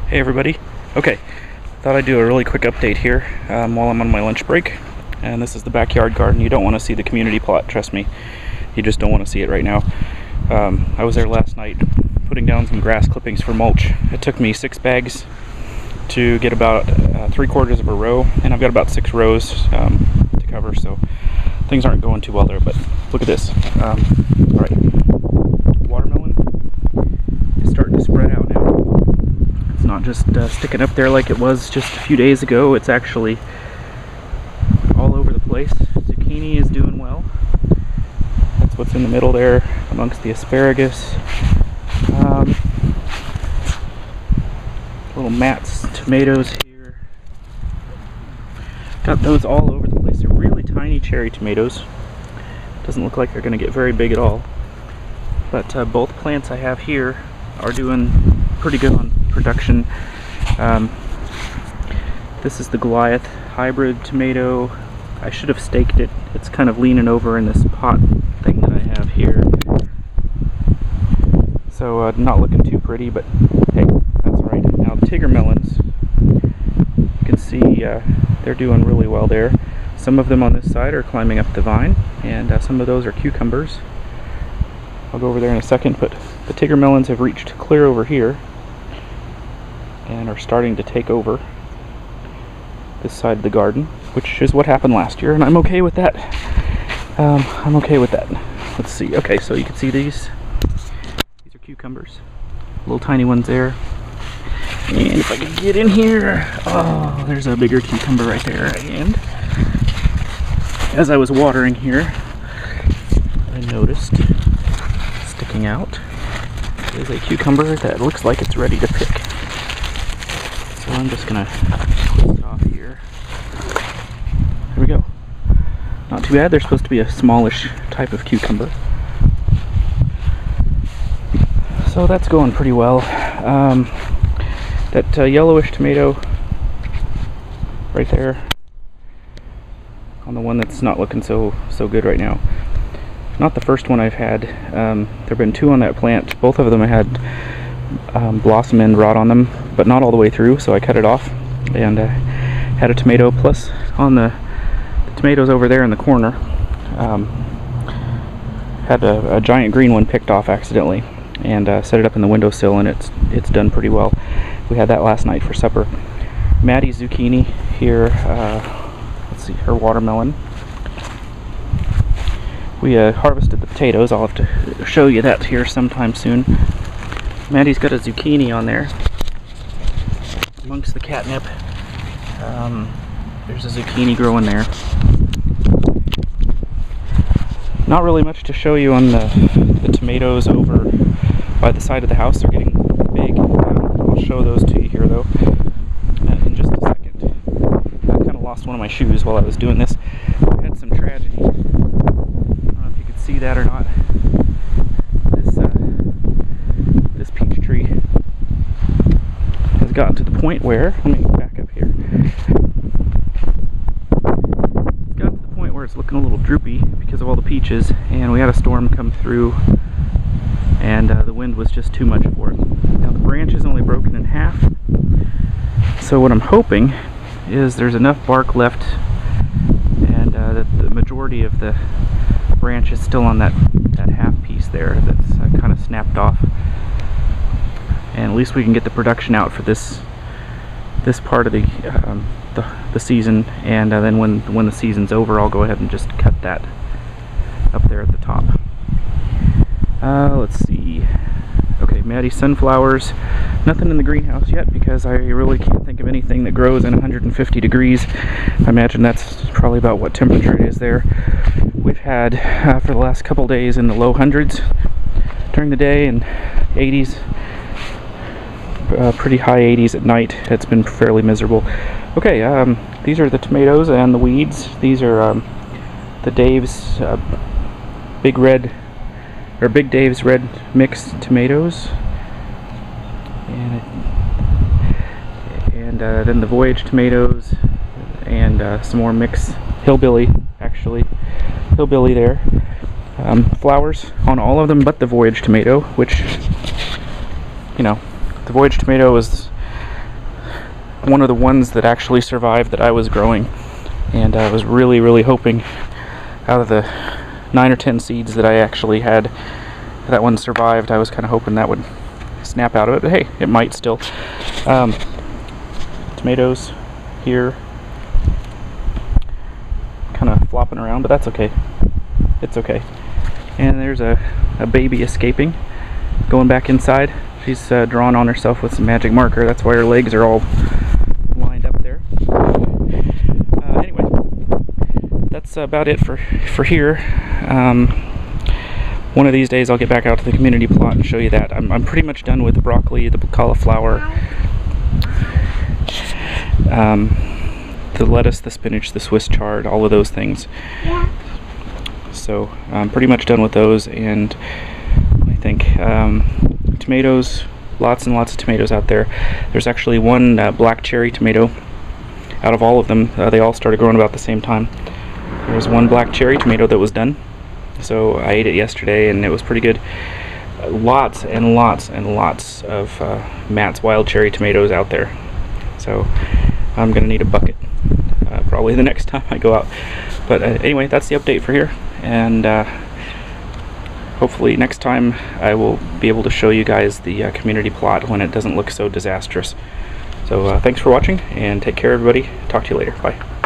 Hey everybody. Okay, thought I'd do a really quick update here while I'm on my lunch break. And this is the backyard garden. You don't want to see the community plot, trust me. You just don't want to see it right now. I was there last night putting down some grass clippings for mulch. It took me 6 bags to get about 3/4 of a row, and I've got about 6 rows to cover, so things aren't going too well there, but look at this. Alright, watermelon is starting to spread out now. It's not just sticking up there like it was just a few days ago. It's actually all over the place. Zucchini is doing well. That's what's in the middle there amongst the asparagus. Little Matt's tomatoes here. Got those all over the place. They're really tiny cherry tomatoes. Doesn't look like they're going to get very big at all. But both plants I have here are doing pretty good on production. This is the Goliath hybrid tomato. I should have staked it. It's kind of leaning over in this pot thing that I have here. So not looking too pretty, but hey, that's right. Now the Tigger melons, you can see they're doing really well there. Some of them on this side are climbing up the vine, and some of those are cucumbers. I'll go over there in a second, but the Tigger melons have reached clear over here and are starting to take over this side of the garden, which is what happened last year, and I'm okay with that. I'm okay with that. Let's see. Okay, so you can see these are cucumbers, little tiny ones there. And if I can get in here, oh, there's a bigger cucumber right there. And as I was watering here, I noticed sticking out is a cucumber that looks like it's ready to pick. So I'm just gonna twist it off here. There we go. Not too bad. They're supposed to be a smallish type of cucumber. So that's going pretty well. That yellowish tomato right there, on the one that's not looking so good right now. Not the first one I've had. There have been 2 on that plant. Both of them I had blossom end rot on them, but not all the way through, so I cut it off and had a tomato. Plus on the tomatoes over there in the corner, had a giant green one picked off accidentally, and set it up in the windowsill, and it's done pretty well. We had that last night for supper. Maddie's zucchini here, let's see, her watermelon. We harvested the potatoes. I'll have to show you that here sometime soon. Maddie's got a zucchini on there amongst the catnip. There's a zucchini growing there. Not really much to show you on the tomatoes over by the side of the house. They're getting big. I'll show those to you here though in just a second. I kind of lost one of my shoes while I was doing this. I had some tragedy. I don't know if you could see that or not. This peach tree has gotten to the point where, let me back up here. It's gotten to the point where it's looking a little droopy because of all the peaches, and we had a storm come through, and the wind was just too much for it. Now the branch is only broken in half, so what I'm hoping is there's enough bark left, and that the majority of the branch is still on that half piece there that's kind of snapped off, and at least we can get the production out for this part of the season, and then when the season's over, I'll go ahead and just cut that up there at the top. Let's see. Okay, Maddie's sunflowers. Nothing in the greenhouse yet because I really can't think of anything that grows in 150 degrees. I imagine that's probably about what temperature it is there. We've had for the last couple days in the low hundreds during the day and 80s, pretty high 80s at night. It's been fairly miserable. Okay, these are the tomatoes and the weeds. These are the Dave's Big Dave's red mixed tomatoes, and then the Voyage tomatoes, and some more mixed hillbilly there. Flowers on all of them but the Voyage tomato, which, you know, the Voyage tomato is one of the ones that actually survived that I was growing, and I was really hoping out of the 9 or 10 seeds that I actually had, that one survived. I was kind of hoping that would snap out of it, but hey, it might still. Tomatoes here, kind of flopping around, but that's okay. It's okay. And there's a baby escaping, going back inside. She's drawn on herself with some magic marker. That's why her legs are all lined up there. Anyway, that's about it for here. One of these days I'll get back out to the community plot and show you that. I'm pretty much done with the broccoli, the cauliflower, the lettuce, the spinach, the Swiss chard, all of those things. So I'm pretty much done with those, and I think tomatoes, lots and lots of tomatoes out there. There's actually one black cherry tomato out of all of them. They all started growing about the same time. There's one black cherry tomato that was done, so I ate it yesterday and it was pretty good. Lots and lots and lots of Matt's wild cherry tomatoes out there, so I'm gonna need a bucket probably the next time I go out. But anyway, that's the update for here, and hopefully next time I will be able to show you guys the community plot when it doesn't look so disastrous. So thanks for watching, and take care everybody. Talk to you later. Bye.